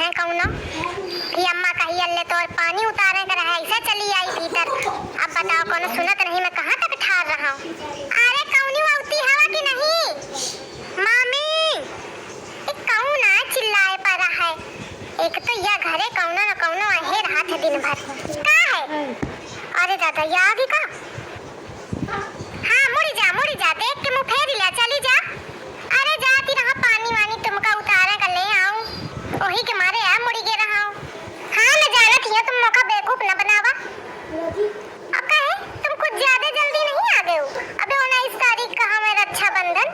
हैं कौनो कि अम्मा कही अल्ले तो और पानी उतारे कर है ऐसे चली आई भीतर। अब बताओ कौनो सुनत नहीं, मैं कहाँ तक ठार रहा हूँ। अरे कौनी उगती हवा की नहीं मामी, कौन आ चिल्लाए पड़ा है। एक तो यह घरे कौनो न कौनो आहे रहा थे दिन भर का है। अरे दादा या भी का हाँ मुड़ी जा देख के मुँह फेर ले चली जा। अरे जाती रहा पानी वानी तुमका उतारे कर ले आऊं, वही के मारे आ मुड़ी गे रहा हूं। हाँ मैं जानत ही तुम मौका बेवकूफ न बनावा। अब कहे तुम कुछ ज्यादा जल्दी नहीं आ गए हो। अबे 19 तारीख का हमें रक्षाबंधन,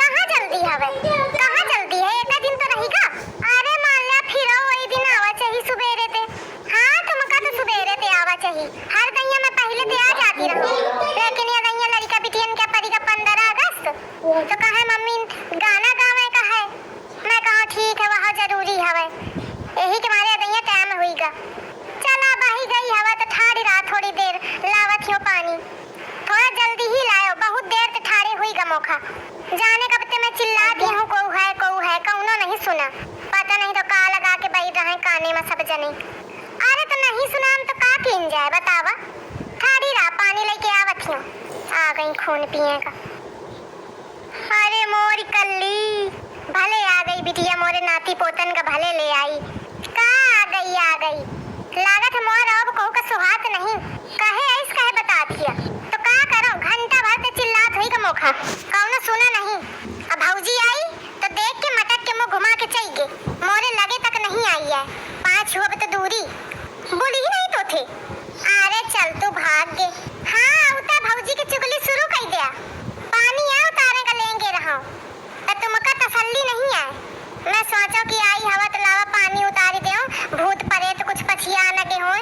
कहाँ जल्दी हवे, कहाँ जल्दी है, एक दिन तो रहेगा। अरे मान ला फिर वही दिन आवा चाहिए सुबेरे ते। हाँ तुमका तो सुबेरे ते आवा चाहिए, हर दैया में पहले ते आ जाती रहूं, लेकिन ये दैया लड़का बिटियन क्या पड़ी का 15 अगस्त तो कहे मम्मी गाना गावे का है। मैं कहा ठीक है वहाँ जरूरी हवे, यही के मारे दैया टाइम हुईगा। चला बाही गई हवा तो ठाड़ी रहा थोड़ी देर, लावत हो पानी, थोड़ा जल्दी ही लायो, बहुत देर से ठाड़ी हुईगा मौका। जाने कब ते मैं चिल्लाती हूँ कऊ है कौनो नहीं सुना, पता नहीं तो का लगा के बैठ रहे काने में सब जने। अरे तो नहीं सुना हम तो का किन जाए बतावा। ठाड़ी रहा पानी लेके आवत हूँ, आ गई खून पिए का। अरे मोरी कल्ली भले आ गई बिटिया, मोरे नाती पोतन का भले ले आई। का आ गई लागत मोर अब कहू का सुहात नहीं, कहे ऐस कहे बता दिया तो का करो। घंटा भर से चिल्लात हुई का मोखा, कौनो सुना नहीं। अब भौजी आई तो देख के मटक के मुंह घुमा के चल गए, मोरे लगे तक नहीं आई है। 5 हुआ तो दूरी बोली ही नहीं तो थे। अरे चल तू भाग गे। हाँ उता भौजी की चुगली शुरू कर दिया, पानी आ उतारे का लेंगे रहा तो तुमका तसल्ली नहीं है। मैं सोचो कि आई हवा तो लावा पानी उतारी दे, भूत प्रेत कुछ पछिया न के होए।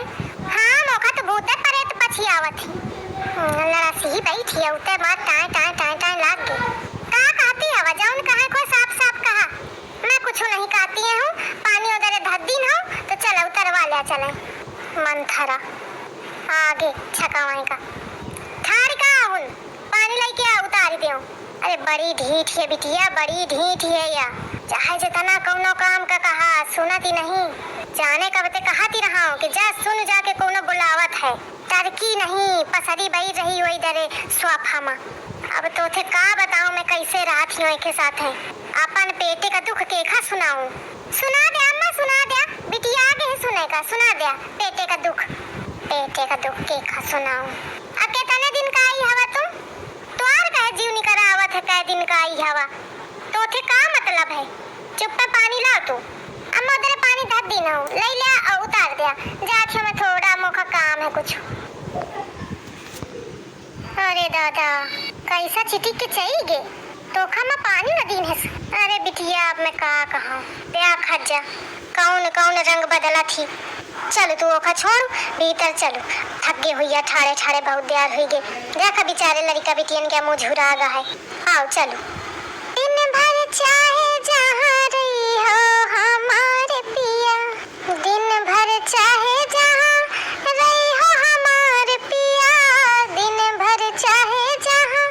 हाँ मौका तो भूत प्रेत पछियावत थी, लड़ासी ही बैठी है उते बात टाए लाग गई। का कहती हवा जाऊन कहा को साफ कहा, मैं कुछ नहीं कहती हूँ। पानी उधर धद्दीन हो तो चलो उतरवा ले चले मंथरा आगे छकावाई का थारी का हुन पानी लेके आ उतार दे। अरे बड़ी ढीठ है बिटिया, बड़ी ढीठ है या चाहे जितना कौनो काम का कहा सुनती नहीं। जाने कब ते कहती रहा हूँ कि जा सुन जाके कोनो बुलावत है, तरकी नहीं पसरी बई रही वही दरे स्वाफा में। अब तो थे का बताऊं मैं कैसे रात ही के साथ है, अपन पेटे का दुख केखा सुनाऊं। सुना दे अम्मा सुना दे, बिटिया आगे ही सुनेगा, सुना दे पेटे का दुख केखा सुनाऊं। अब कितने दिन का आई हवा तुम द्वार कहे जीव निकरा आवत है, कै दिन का आई हवा तो थे का मतलब है। चुप पे पानी ला तू, अम्मा उधर पानी धर दी ना ले ले और उतार दिया जाके मैं थोड़ा मोका काम है कुछ। अरे दादा कैसा चिटिक के चली गे तो में पानी न दीन है। अरे बिटिया अब मैं का कहूँ ब्याह खज्जा कौन रंग बदला थी। चलो तू ओखा छोड़ भीतर चलो, थके हुई ठाड़े बहुत देर हुई गे। देखा बेचारे लड़का बिटियन के मुंह झुरा गा है। आओ चलो दिन भर चाहे जहाँ रही हो हमारे पिया, दिन भर चाहे जहाँ रही हो हमारे पिया, दिन भर चाहे जहाँ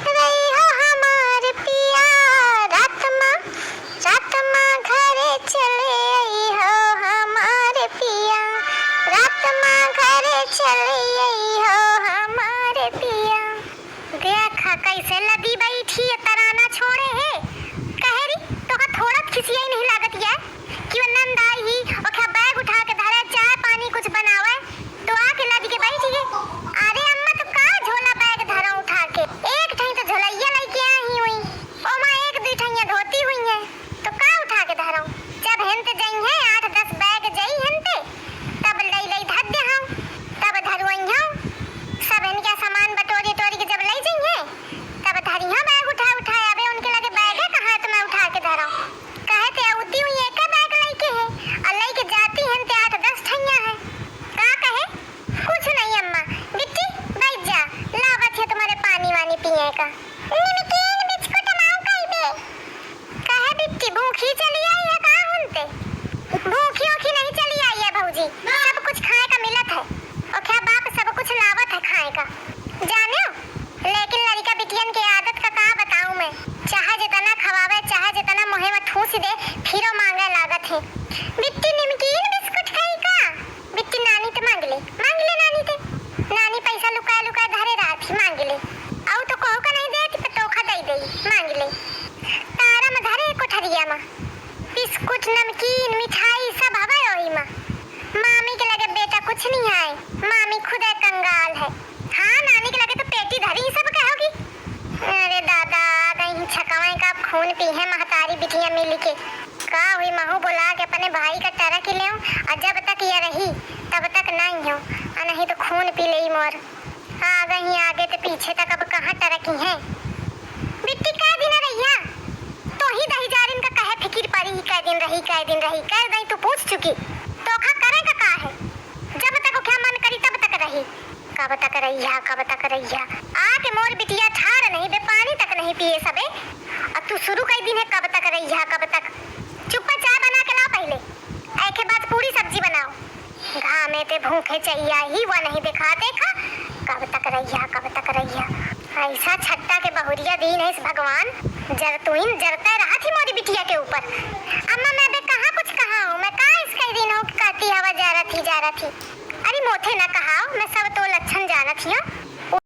रही हो हमारे पिया, रात माँ घरे चले आई हो हमारे पिया, रात माँ घरे चले आई हो हमारे पिया। देखा कैसे लदी बैठी तराना छोड़े है, कहरी तो का थोड़ा खिसिया ही नहीं लागत है कि वो नंद आई ही और क्या बैग उठा के धरे चाय पानी कुछ बनावे तो आके लदी के बैठी है। अरे अम्मा तो का झोला बैग धरा उठा के, एक ठई तो झोलैया लेके आई हुई ओ मां, एक दू ठैया धोती हुई है तो का उठा के धरा। जब हेंते जाई है 8-10 बैग जाई हेंते तब लई धर दे हम, तब धरुई हम सब इनका सामान बटोरी के जब लई जाई है तब धरी हां बैग उठा अबे उनके लगे बैग है कहां तो मैं उठा के धरा। कहे ते उती हुई एक बैग लेके है और लेके जाती हैं ते 8-10 ठैया है। का कहे कुछ नहीं अम्मा, बिट्टी बैठ जा लावत है तुम्हारे पानी वानी पिए का। निमकीन बिस्कुट मांग कई बे, कहे बिट्टी भूखी चली आई है का हुनते, भूखी नहीं चली आई है भौजी, सब कुछ खाए का मिलत है और क्या बाप सब कुछ लावत है खाए का जाने। लेकिन लड़का बिटियन के आदत का बताऊं मैं, चाहे जितना खवावे चाहे जितना मुहे में ठूस दे फिरो मांगे लागत है बिट्टी नमकीन बिस्कुट खाई का? बिट्टी नानी ते मांग ले नानी ते। नानी पैसा लुका लुका धरे रात ही मांग ले। आउ तो कहू का नहीं देती पे तोखा दई दई मांग ले। तारा में धरे कोठरिया में बिस्कुट नमकीन मिठाई सब हवे ओही में। मामी के लगे बेटा कुछ नहीं है, मामी खुद एक कंगाल है। हाँ नानी के लगे तो पेटी धरी ही सब कहोगी। अरे दादा कहीं छकवाई का खून पी है महतारी बिटिया मिल के। का हुई महू बुला के अपने भाई का टरा के ले और जब तक ये रही तब तक नहीं हो और नहीं तो खून पी ले मोर। आ गई आगे तो पीछे तक अब कहाँ टरकी है। बिट्टी कै दिन रहिया तो ही दही जारिन का कहे फिकिर पड़ी कै दिन रही कै दही तू पूछ चुकी तोखा करे का है। जब तक क्या मन करी तब तक रही। कब तक रहिया आके मोर बिटिया ठार नहीं बे पानी तक नहीं पिए सबे। अब तू शुरू कई दिन है कब तक रहिया कब तक। चुप्पा चाय बना के ला पहले ऐके बाद पूरी सब्जी बनाओ। घामे ते भूखे चाहिए ही वो नहीं देखा कब तक रहिया। ऐसा छट्टा के बहुरिया दीन है इस भगवान जरतुइन जरते रहा थी मोरी बिटिया के ऊपर। अम्मा मैं बे कहाँ कुछ कहा हूँ मैं कहाँ इसका दिन हूँ कहती हवा जा रही थी। अरे मोथे ना कहा मैं सब तो लक्षण जाना थी।